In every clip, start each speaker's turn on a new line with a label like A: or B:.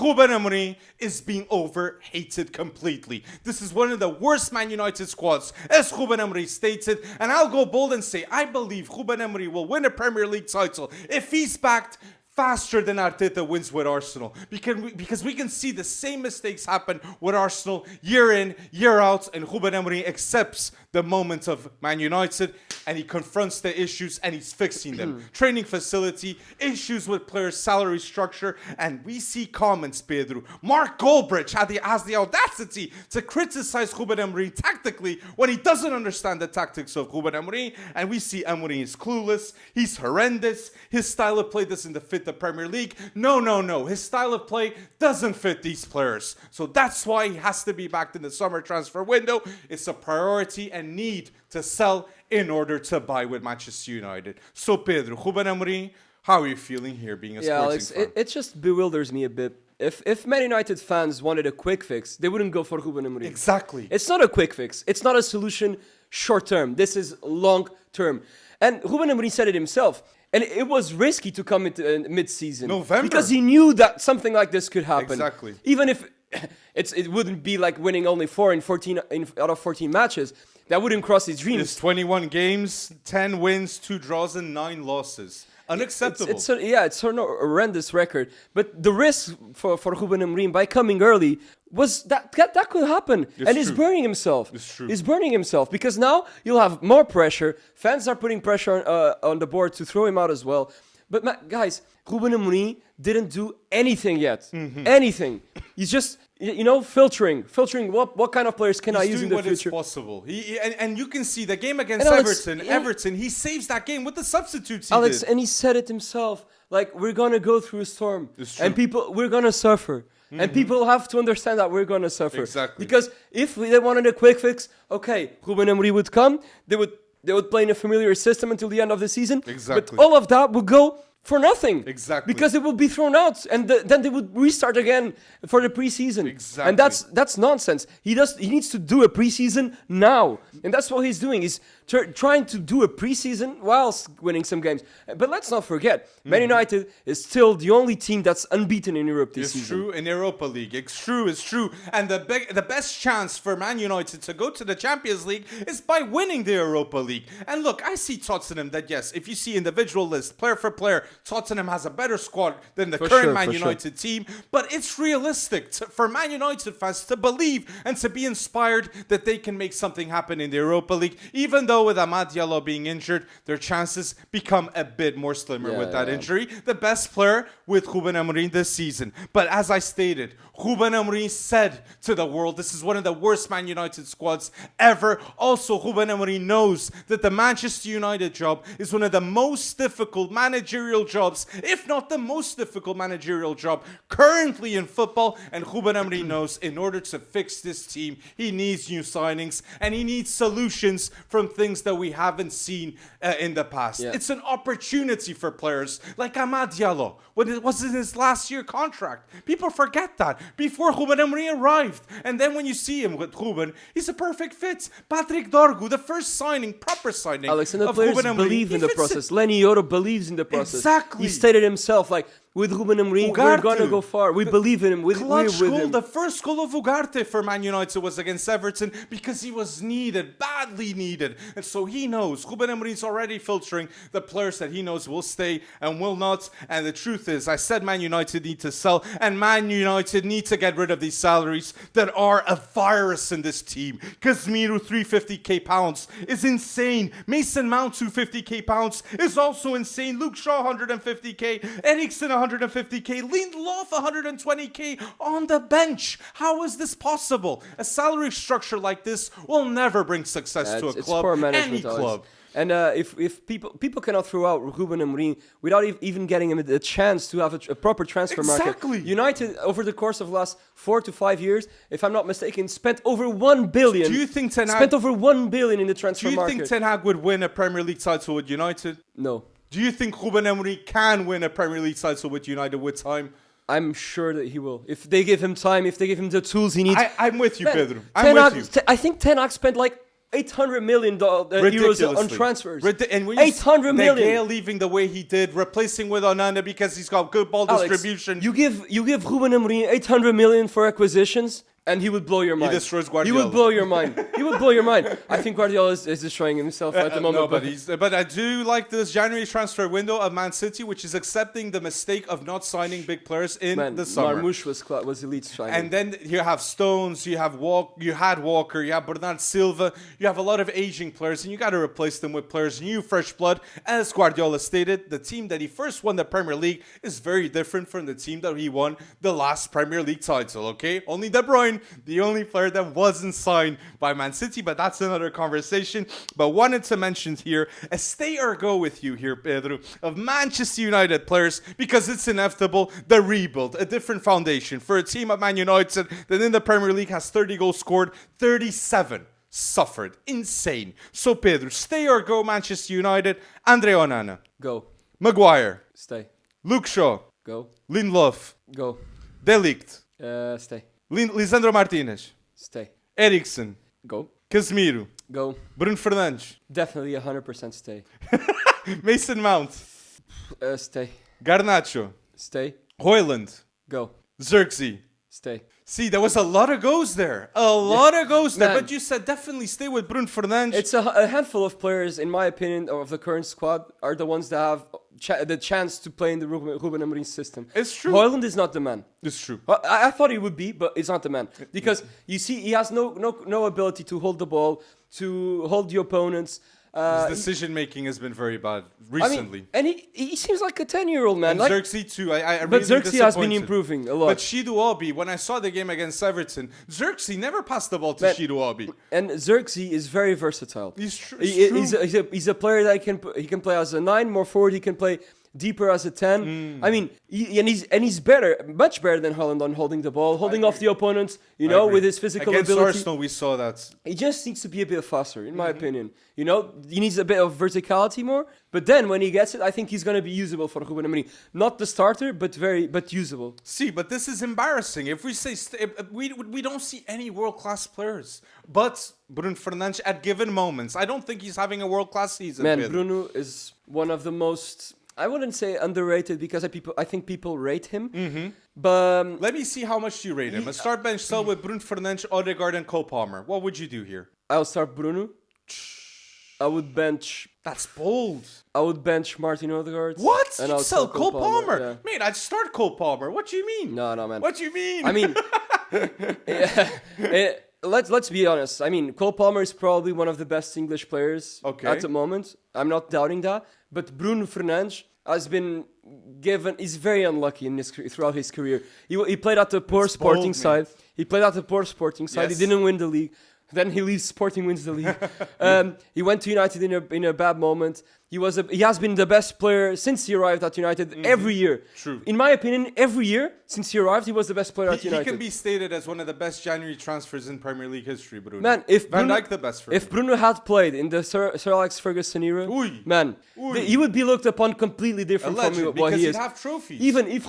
A: Ruben Amorim is being over-hated completely. This is one of the worst Man United squads, as Ruben Amorim stated, and I'll go bold and say I believe Ruben Amorim will win a Premier League title if he's backed faster than Arteta wins with Arsenal. Because we can see the same mistakes happen with Arsenal year in, year out, and Ruben Amorim accepts the moment of Man United and he confronts the issues and he's fixing them. Training facility, issues with players' salary structure, and we see comments, Pedro. Mark Goldbridge has the audacity to criticize Ruben Amorim tactically when he doesn't understand the tactics of Ruben Amorim, and we see Amorim is clueless, he's horrendous, his style of play doesn't fit the Premier League. No. His style of play doesn't fit these players. So that's why he has to be back in the summer transfer window. It's a priority and need to sell in order to buy with Manchester United. So Pedro, Ruben Amorim, how are you feeling here being a sporting fan?
B: It just bewilders me a bit. If Man United fans wanted a quick fix, they wouldn't go for Ruben Amorim.
A: Exactly.
B: It's not a quick fix. It's not a solution short term. This is long term. And Ruben Amorim said it himself. And it was risky to come into mid-season.
A: November.
B: Because he knew that something like this could happen.
A: Exactly.
B: Even if it wouldn't be like winning only 4 out of 14 matches. That wouldn't cross his dreams.
A: It's 21 games, 10 wins, 2 draws, and 9 losses. Unacceptable.
B: It's a horrendous record. But the risk for Ruben Amorim by coming early was that could happen. He's burning himself.
A: It's true.
B: He's burning himself because now you'll have more pressure. Fans are putting pressure on the board to throw him out as well. But guys, Ruben Amorim didn't do anything yet. Anything. He's just filtering what kind of players can I use in the future.
A: He's doing what is possible. And you can see the game against Everton, he saves that game with the substitutes he did.
B: And he said it himself, like, we're going to go through a storm. And we're going to suffer. And people have to understand that we're going to suffer.
A: Exactly.
B: Because if they wanted a quick fix, okay, Ruben Amorim would come, they would play in a familiar system until the end of the season.
A: Exactly.
B: But all of that would go for nothing.
A: Exactly.
B: Because it will be thrown out, and then they would restart again for the preseason.
A: Exactly.
B: And that's nonsense. He needs to do a preseason now, and that's what he's doing. He's trying to do a preseason whilst winning some games. But let's not forget, Man United is still the only team that's unbeaten in Europe this season.
A: It's true, in Europa League. It's true. And the best chance for Man United to go to the Champions League is by winning the Europa League. And look, I see Tottenham that, yes, if you see individual list, player for player, Tottenham has a better squad than the current Man United team. But it's realistic for Man United fans to believe and to be inspired that they can make something happen in the Europa League. Even though with Amad Diallo being injured, their chances become a bit more slimmer with that injury. The best player with Ruben Amorim this season. But as I stated, Ruben Amorim said to the world, this is one of the worst Man United squads ever. Also, Ruben Amorim knows that the Manchester United job is one of the most difficult managerial jobs, if not the most difficult managerial job currently in football. And Ruben Amorim knows in order to fix this team, he needs new signings and he needs solutions from things that we haven't seen in the past. Yeah. It's an opportunity for players like Amad Diallo when it was in his last year contract. People forget that before Ruben Amorim arrived. And then when you see him with Ruben, he's a perfect fit. Patrick Dorgu, the first proper signing
B: Alex, and the
A: of
B: players
A: Ruben Amorim.
B: Believe in the process. Lenny Yoro believes in the process.
A: Exactly.
B: He stated himself, like, with Ruben Amorim, we're going to go far. We believe in him. We're with him.
A: The first goal of Ugarte for Man United was against Everton because he was needed, badly needed. And so he knows. Ruben Amorim's already filtering the players that he knows will stay and will not. And the truth is, I said Man United need to sell, and Man United need to get rid of these salaries that are a virus in this team. Casemiro, £350,000 is insane. Mason Mount, £250,000 is also insane. Luke Shaw, £150,000. Eriksen, $150,000, Lindelof $120,000 on the bench. How is this possible? A salary structure like this will never bring success to a club, any club.
B: And if people cannot throw out Ruben Amorim without even getting him a chance to have a proper transfer market. United, over the course of the last 4 to 5 years, if I'm not mistaken, spent over $1 billion.
A: Do you think Ten Hag
B: spent over $1 billion in the transfer market?
A: Do you think Ten Hag would win a Premier League title with United?
B: No.
A: Do you think Ruben Amorim can win a Premier League title with United with time?
B: I'm sure that he will. If they give him time, if they give him the tools he needs.
A: I'm with you, Pedro. I'm with you.
B: I think Ten Hag spent like 800 million euros on transfers.
A: And when
B: 800 million.
A: De Gea leaving the way he did, replacing with Onana because he's got good ball
B: Alex,
A: distribution.
B: You give Ruben Amorim 800 million for acquisitions, and he would blow your mind.
A: He destroys Guardiola.
B: He would blow your mind. He would blow your mind. I think Guardiola is destroying himself at the moment.
A: No, but I do like this January transfer window of Man City, which is accepting the mistake of not signing big players in the summer.
B: Marmoush was elite signing.
A: And then you have Stones, you had Walker, you have Bernardo Silva, you have a lot of aging players, and you got to replace them with players, new fresh blood. As Guardiola stated, the team that he first won the Premier League is very different from the team that he won the last Premier League title, okay? Only De Bruyne, the only player that wasn't signed by Man City, but that's another conversation. But wanted to mention here, a stay or go with you here, Pedro, of Manchester United players, because it's inevitable, the rebuild, a different foundation for a team at Man United that in the Premier League has 30 goals scored, 37 suffered. Insane. So Pedro, stay or go Manchester United, Andre Onana.
B: Go.
A: Maguire.
B: Stay.
A: Luke Shaw.
B: Go.
A: Lindelof.
B: Go.
A: De Ligt.
B: Stay.
A: Lisandro Martinez.
B: Stay.
A: Eriksen.
B: Go.
A: Casemiro.
B: Go.
A: Bruno Fernandes.
B: Definitely 100% stay.
A: Mason Mount.
B: Stay.
A: Garnacho.
B: Stay.
A: Hoyland.
B: Go.
A: Xerxes.
B: Stay.
A: See, there was a lot of goes there. A lot of goes there.
B: Man.
A: But you said definitely stay with Bruno Fernandes.
B: It's a handful of players, in my opinion, of the current squad, are the ones that have the chance to play in the Ruben Amorim system.
A: It's true.
B: Hoyland is not the man.
A: It's true.
B: Well, I thought he would be, but he's not the man. Because you see, he has no ability to hold the ball, to hold the opponents.
A: His decision making has been very bad recently.
B: I mean, and he seems like a 10-year-old man.
A: And
B: Like,
A: Xerxes too. I
B: but
A: really
B: Xerxes has been
A: disappointed.
B: improving a lot.
A: But Shidu Obi, when I saw the game against Everton, Xerxes never passed the ball to
B: Man,
A: Shidu Obi.
B: And Xerxes is very versatile.
A: He's true.
B: He's a player that he can play as a 9, more forward. He can play deeper as a 10. I mean, he's better, much better than Haaland on holding the ball, holding off the opponents. You know, with his physical
A: against
B: ability.
A: Arsenal, we saw that.
B: He just needs to be a bit faster, in my opinion. You know, he needs a bit of verticality more. But then when he gets it, I think he's going to be usable for Ruben Amorim. Not the starter, but usable.
A: See, but this is embarrassing. If we say we don't see any world-class players, but Bruno Fernandes at given moments, I don't think he's having a world-class season.
B: Man, Bruno is one of the most, I wouldn't say underrated, because I think people rate him. But
A: let me see how much you rate him. A start bench cell with Bruno Fernandes, Odegaard, and Cole Palmer. What would you do here?
B: I'll start Bruno. I would bench.
A: That's bold.
B: I would bench Martin Odegaard.
A: What?
B: And
A: You'd
B: I'll
A: sell
B: start
A: Cole Palmer?
B: Yeah.
A: Mate, I'd start Cole Palmer. What do you mean?
B: No, man.
A: What do you mean?
B: I mean, let's be honest. I mean, Cole Palmer is probably one of the best English players at the moment. I'm not doubting that. But Bruno Fernandes has been he's very unlucky throughout his career. He played at the poor Sporting side. He played at the poor Sporting side.
A: Yes.
B: He didn't win the league. Then he leaves Sporting, wins the league. He went to United in a bad moment. He has been the best player since he arrived at United every year.
A: True.
B: In my opinion, every year since he arrived, he was the best player at United.
A: He can be stated as one of the best January transfers in Premier League history, Bruno.
B: Man, if
A: Van
B: Bruno,
A: Dijk the best for
B: if
A: him.
B: Bruno had played in the Sir Alex Ferguson era, man, he would be looked upon completely different from what he is.
A: He'd have trophies.
B: Even if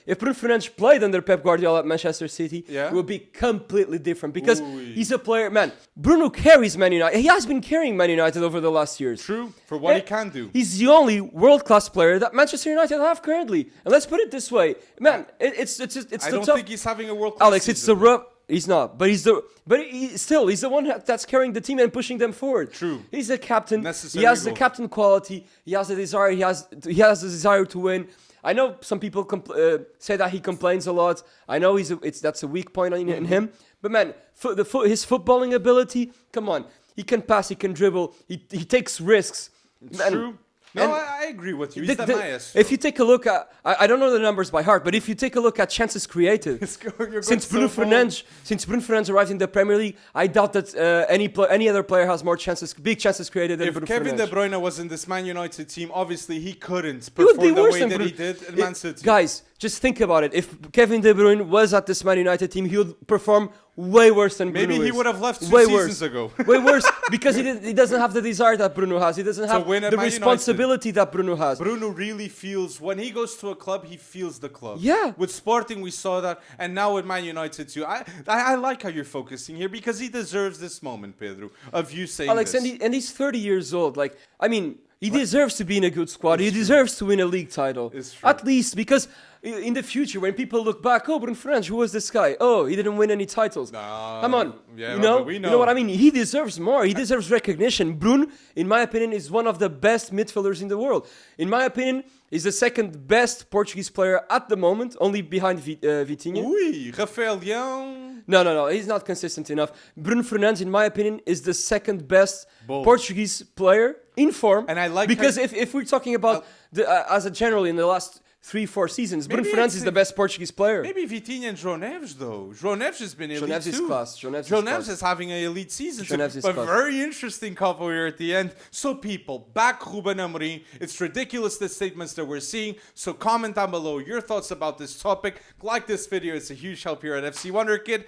B: if Bruno Fernandes played under Pep Guardiola at Manchester City, it would be completely different, because he's a player, man. Bruno carries Man United. He has been carrying Man United over the last years.
A: True, for what he can do.
B: He's the only world-class player that Manchester United have currently. And let's put it this way, man, it's
A: I
B: the
A: don't
B: tough.
A: think he's having a world-class
B: Alex, it's the
A: season.
B: rough. He's not, but he's the one that's carrying the team and pushing them forward.
A: True.
B: He's the captain.
A: Necessary
B: He has the
A: goal.
B: captain quality. He has the desire. He has the desire to win. I know some people say that he complains a lot. I know that's a weak point in him. But man, his footballing ability. Come on, he can pass. He can dribble. He takes risks.
A: True. No, I agree with you. He's the maestro.
B: If you take a look at, I don't know the numbers by heart, but if you take a look at chances created, since Bruno Fernandes arrived in the Premier League, I doubt that any other player has more big chances created than Bruno
A: Kevin
B: Fernandes.
A: De Bruyne was in this Man United team, obviously he couldn't
B: He would be
A: perform the
B: worse
A: way
B: than
A: that
B: Bruno.
A: he did in Man City.
B: Guys, just think about it. If Kevin De Bruyne was at this Man United team, he would perform way worse than Bruno
A: Maybe he
B: is.
A: would have left 2
B: Way
A: seasons
B: worse.
A: ago.
B: Way worse, because he doesn't have the desire that Bruno has. He doesn't have
A: win at
B: the
A: Man United.
B: responsibility that Bruno has.
A: Bruno really feels, when he goes to a club, he feels the club.
B: Yeah.
A: With Sporting, we saw that, and now with Man United too. I like how you're focusing here, because he deserves this moment, Pedro, of you saying
B: Alex,
A: this.
B: and he's 30 years old. Like, I mean, he deserves to be in a good squad. He deserves to win a league title.
A: It's true.
B: At least, because in the future, when people look back, oh, Bruno Fernandes, who was this guy? Oh, he didn't win any titles. Come on.
A: yeah,
B: you know?
A: we
B: You
A: know.
B: know what I mean? He deserves more. He deserves recognition. Bruno, in my opinion, is one of the best midfielders in the world. In my opinion, he's the second best Portuguese player at the moment, only behind Vitinha.
A: Oui, Rafael Leão.
B: No, he's not consistent enough. Bruno Fernandes, in my opinion, is the second best
A: Bold.
B: Portuguese player in form.
A: And I like
B: because
A: how-
B: if we're talking about as a general in the last 3-4 seasons, Bruno
A: Maybe
B: Fernandes
A: it's
B: is the best Portuguese player.
A: Maybe Vitinha and João Neves, though. João Neves has been elite
B: Neves is
A: too.
B: class. João Neves is
A: João
B: class.
A: Neves is having an elite season
B: João
A: too.
B: Neves is
A: But
B: class.
A: very interesting couple here at the end. So people, back Ruben Amorim. It's ridiculous, the statements that we're seeing. So comment down below your thoughts about this topic. Like this video. It's a huge help here at FC Wonderkid.